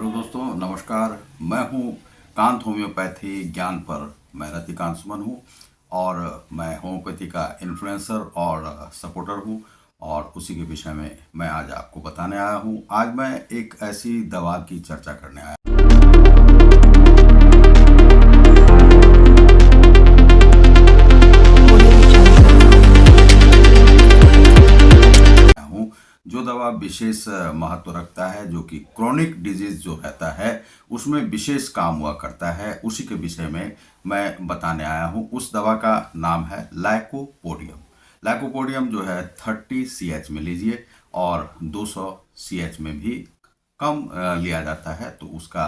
Hello दोस्तों, नमस्कार। मैं हूं कांत होम्योपैथी ज्ञान पर। मैं रतिकांत सुमन हूं और मैं होम्योपैथी का इन्फ्लुएंसर और सपोर्टर हूं और उसी के विषय में मैं आज आपको बताने आया हूं। आज मैं एक ऐसी दवा की चर्चा करने आया हूं, जो दवा विशेष महत्व रखता है, जो कि क्रोनिक डिजीज जो रहता है उसमें विशेष काम हुआ करता है। उसी के विषय में मैं बताने आया हूं। उस दवा का नाम है लाइकोपोडियम। लाइकोपोडियम जो है 30 CH में लीजिए और 200 CH में भी कम लिया जाता है। तो उसका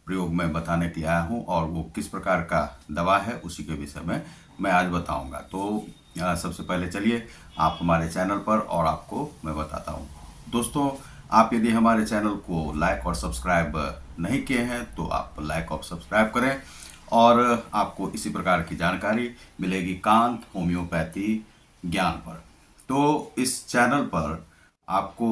प्रयोग मैं बताने के लिए आया हूँ और वो किस प्रकार का दवा है उसी के विषय में मैं आज बताऊंगा। तो सबसे पहले चलिए आप हमारे चैनल पर और आपको मैं बताता हूँ। दोस्तों, आप यदि हमारे चैनल को लाइक और सब्सक्राइब नहीं किए हैं तो आप लाइक और सब्सक्राइब करें और आपको इसी प्रकार की जानकारी मिलेगी कांत होम्योपैथी ज्ञान पर। तो इस चैनल पर आपको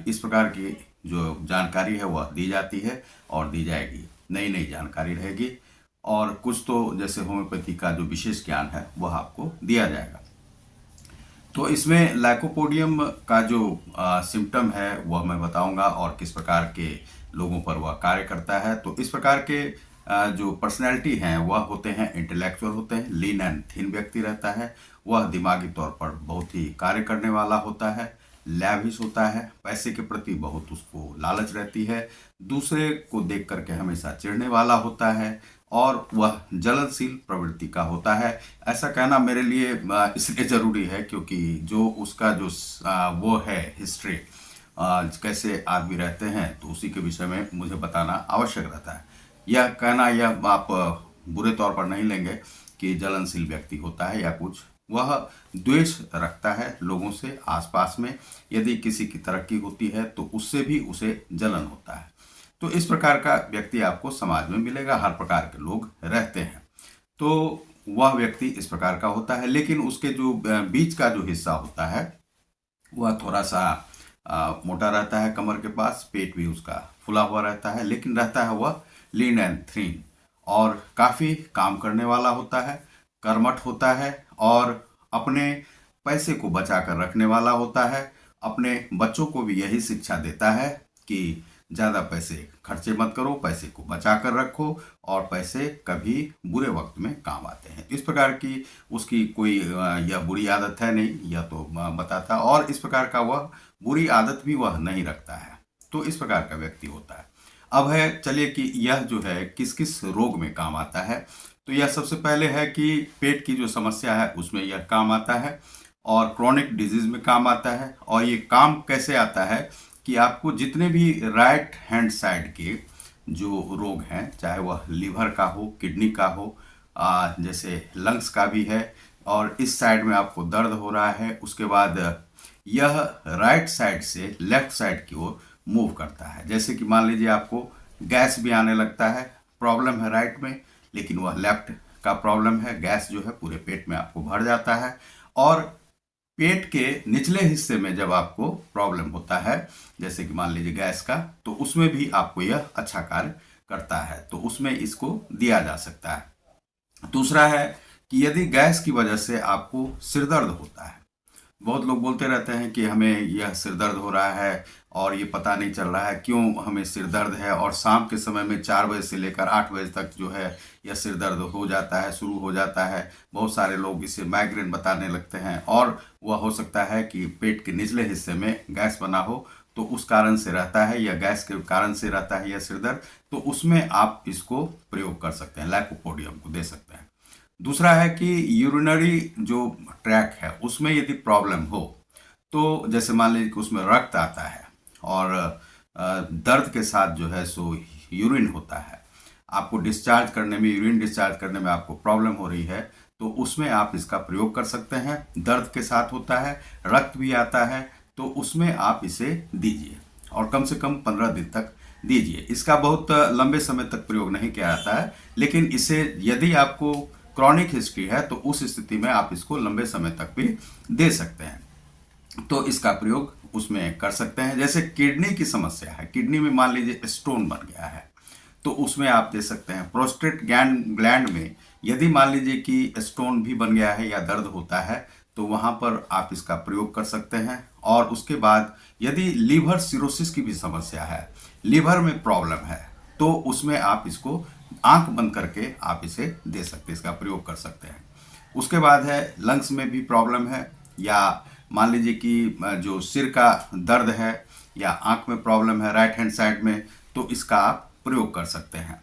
इस प्रकार की जो जानकारी है वह दी जाती है और दी जाएगी। नई नई जानकारी रहेगी और कुछ तो जैसे होम्योपैथी का जो विशेष ज्ञान है वह आपको दिया जाएगा। तो इसमें लाइकोपोडियम का जो सिम्टम है वह मैं बताऊंगा और किस प्रकार के लोगों पर वह कार्य करता है। तो इस प्रकार के जो पर्सनैलिटी हैं वह होते हैं इंटेलेक्चुअल होते हैं, लीन एंड थिन व्यक्ति रहता है, वह दिमागी तौर पर बहुत ही कार्य करने वाला होता है, लैविश होता है, पैसे के प्रति बहुत उसको लालच रहती है, दूसरे को देख करके हमेशा चिढ़ने वाला होता है और वह जलनशील प्रवृत्ति का होता है। ऐसा कहना मेरे लिए इसलिए ज़रूरी है क्योंकि जो उसका जो वो है हिस्ट्री, कैसे आदमी रहते हैं, तो उसी के विषय में मुझे बताना आवश्यक रहता है। यह कहना यह आप बुरे तौर पर नहीं लेंगे कि जलनशील व्यक्ति होता है या कुछ। वह द्वेष रखता है लोगों से, आसपास में यदि किसी की तरक्की होती है तो उससे भी उसे जलन होता है। तो इस प्रकार का व्यक्ति आपको समाज में मिलेगा, हर प्रकार के लोग रहते हैं। तो वह व्यक्ति इस प्रकार का होता है, लेकिन उसके जो बीच का जो हिस्सा होता है वह थोड़ा सा मोटा रहता है, कमर के पास, पेट भी उसका फुला हुआ रहता है, लेकिन रहता है वह लीन एंड थीन और काफ़ी काम करने वाला होता है, कर्मठ होता है और अपने पैसे को बचा कर रखने वाला होता है। अपने बच्चों को भी यही शिक्षा देता है कि ज़्यादा पैसे खर्चे मत करो, पैसे को बचा कर रखो और पैसे कभी बुरे वक्त में काम आते हैं। इस प्रकार की उसकी कोई यह बुरी आदत है नहीं, यह तो बताता, और इस प्रकार का वह बुरी आदत भी वह नहीं रखता है। तो इस प्रकार का व्यक्ति होता है। अब है चलिए कि यह जो है किस किस रोग में काम आता है। तो यह सबसे पहले है कि पेट की जो समस्या है उसमें यह काम आता है और क्रोनिक डिजीज में काम आता है। और ये काम कैसे आता है कि आपको जितने भी राइट हैंड साइड के जो रोग हैं, चाहे वह लीवर का हो, किडनी का हो, जैसे लंग्स का भी है, और इस साइड में आपको दर्द हो रहा है, उसके बाद यह राइट साइड से लेफ्ट साइड की ओर मूव करता है। जैसे कि मान लीजिए आपको गैस भी आने लगता है, प्रॉब्लम है राइट में, लेकिन वह लेफ्ट का प्रॉब्लम है। गैस जो है पूरे पेट में आपको भर जाता है और पेट के निचले हिस्से में जब आपको प्रॉब्लम होता है, जैसे कि मान लीजिए गैस का, तो उसमें भी आपको यह अच्छा कार्य करता है। तो उसमें इसको दिया जा सकता है। दूसरा है कि यदि गैस की वजह से आपको सिरदर्द होता है, बहुत लोग बोलते रहते हैं कि हमें यह सिर दर्द हो रहा है और ये पता नहीं चल रहा है क्यों हमें सिर दर्द है, और शाम के समय में 4 बजे से लेकर 8 बजे तक जो है यह सिर दर्द हो जाता है, शुरू हो जाता है। बहुत सारे लोग इसे माइग्रेन बताने लगते हैं और वह हो सकता है कि पेट के निचले हिस्से में गैस बना हो, तो उस कारण से रहता है, या गैस के कारण से रहता है यह सिर दर्द। तो उसमें आप इसको प्रयोग कर सकते हैं, लाइकोपोडियम को दे सकते हैं। दूसरा है कि यूरिनरी जो ट्रैक है उसमें यदि प्रॉब्लम हो, तो जैसे मान लीजिए कि उसमें रक्त आता है और दर्द के साथ जो है सो यूरिन होता है, आपको डिस्चार्ज करने में, यूरिन डिस्चार्ज करने में आपको प्रॉब्लम हो रही है, तो उसमें आप इसका प्रयोग कर सकते हैं। दर्द के साथ होता है, रक्त भी आता है, तो उसमें आप इसे दीजिए और कम से कम 15 दिन तक दीजिए। इसका बहुत लंबे समय तक प्रयोग नहीं किया जाता है, लेकिन इसे यदि आपको क्रॉनिक हिस्ट्री है तो उस स्थिति में आप इसको लंबे समय तक भी दे सकते हैं। तो इसका प्रयोग उसमें कर सकते हैं। जैसे किडनी की समस्या है, किडनी में मान लीजिए स्टोन बन गया है, तो उसमें आप दे सकते हैं। प्रोस्टेट ग्लैंड में यदि मान लीजिए कि स्टोन भी बन गया है या दर्द होता है, तो वहाँ पर आप इसका प्रयोग कर सकते हैं। और उसके बाद यदि लीवर सिरोसिस की भी समस्या है, लीवर में प्रॉब्लम है, तो उसमें आप इसको आंख बंद करके आप इसे दे सकते हैं, इसका प्रयोग कर सकते हैं। उसके बाद है लंग्स में भी प्रॉब्लम है, या मान लीजिए कि जो सिर का दर्द है या आंख में प्रॉब्लम है राइट हैंड साइड में, तो इसका आप प्रयोग कर सकते हैं।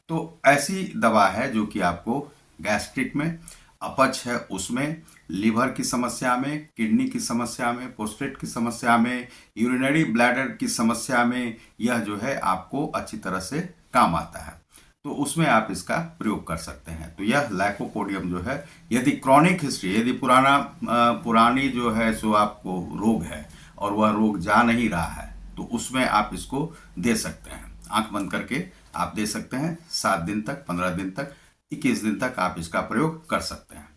तो ऐसी दवा है जो कि आपको गैस्ट्रिक में, अपच है उसमें, लीवर की समस्या में, किडनी की समस्या में, प्रोस्टेट की समस्या में, यूरिनरी ब्लैडर की समस्या में, यह जो है आपको अच्छी तरह से काम आता है। तो उसमें आप इसका प्रयोग कर सकते हैं। तो यह लाइकोपोडियम जो है, यदि क्रॉनिक हिस्ट्री, यदि पुरानी जो है सो आपको रोग है और वह रोग जा नहीं रहा है, तो उसमें आप इसको दे सकते हैं। आंख बंद करके आप दे सकते हैं। 7 दिन तक, 15 दिन तक, 21 दिन तक आप इसका प्रयोग कर सकते हैं।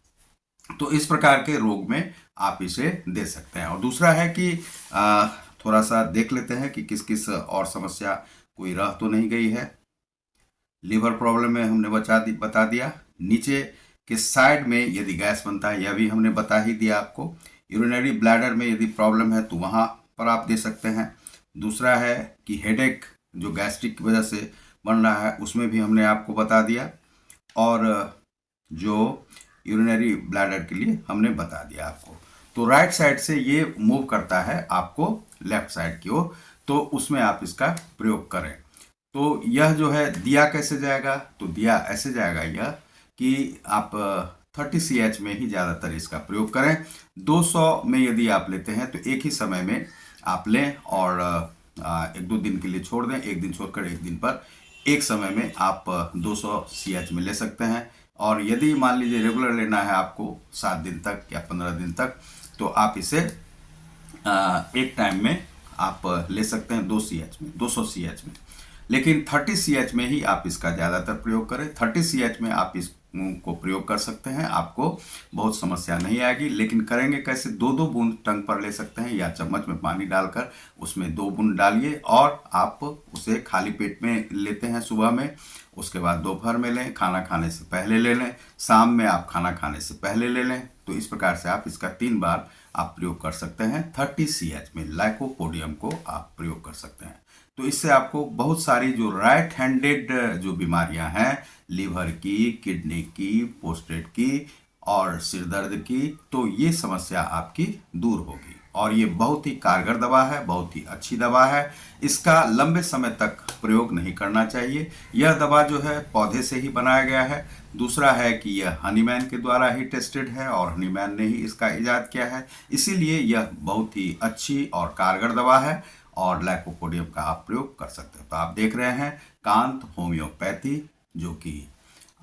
तो इस प्रकार के रोग में आप इसे दे सकते हैं। और दूसरा है कि थोड़ा सा देख लेते हैं कि किस किस और समस्या कोई रह तो नहीं गई है। लीवर प्रॉब्लम में हमने बता दिया। नीचे के साइड में यदि गैस बनता है, यह भी हमने बता ही दिया आपको। यूरिनरी ब्लैडर में यदि प्रॉब्लम है तो वहाँ पर आप दे सकते हैं। दूसरा है कि हेडेक जो गैस्ट्रिक की वजह से बन रहा है, उसमें भी हमने आपको बता दिया। और जो यूरिनरी ब्लैडर के लिए हमने बता दिया आपको। तो राइट साइड से ये मूव करता है आपको लेफ्ट साइड की ओर, तो उसमें आप इसका प्रयोग करें। तो यह जो है दिया कैसे जाएगा, तो दिया ऐसे जाएगा यह कि आप 30 CH में ही ज़्यादातर इसका प्रयोग करें। 200 में यदि आप लेते हैं तो एक ही समय में आप लें और 1-2 दिन के लिए छोड़ दें, एक दिन छोड़कर एक दिन पर, एक समय में आप 200 CH में ले सकते हैं। और यदि मान लीजिए रेगुलर लेना है आपको 7 दिन तक या 15 दिन तक, तो आप इसे एक टाइम में आप ले सकते हैं 200 CH में। लेकिन 30 CH में ही आप इसका ज़्यादातर प्रयोग करें। 30 CH में आप इसको प्रयोग कर सकते हैं, आपको बहुत समस्या नहीं आएगी। लेकिन करेंगे कैसे, 2-2 बूंद टंग पर ले सकते हैं या चम्मच में पानी डालकर उसमें 2 बूंद डालिए और आप उसे खाली पेट में लेते हैं सुबह में। उसके बाद दोपहर में लें, खाना खाने से पहले ले लें, शाम में आप खाना खाने से पहले ले लें। तो इस प्रकार से आप इसका 3 बार आप प्रयोग कर सकते हैं। 30 CH में लाइकोपोडियम को आप प्रयोग कर सकते हैं। तो इससे आपको बहुत सारी जो राइट हैंडेड जो बीमारियां हैं, लीवर की, किडनी की, प्रोस्टेट की और सिर दर्द की, तो ये समस्या आपकी दूर होगी। और ये बहुत ही कारगर दवा है, बहुत ही अच्छी दवा है। इसका लंबे समय तक प्रयोग नहीं करना चाहिए। यह दवा जो है पौधे से ही बनाया गया है। दूसरा है कि यह हनीमैन के द्वारा ही टेस्टेड है और हनीमैन ने ही इसका इजाद किया है, इसीलिए यह बहुत ही अच्छी और कारगर दवा है और लाइकोपोडियम का आप प्रयोग कर सकते हो। तो आप देख रहे हैं कांत होम्योपैथी, जो कि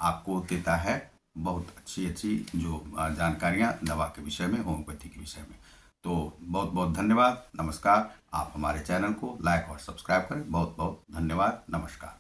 आपको देता है बहुत अच्छी अच्छी जो जानकारियां दवा के विषय में, होम्योपैथी के विषय में। तो बहुत बहुत धन्यवाद, नमस्कार। आप हमारे चैनल को लाइक और सब्सक्राइब करें। बहुत बहुत धन्यवाद, नमस्कार।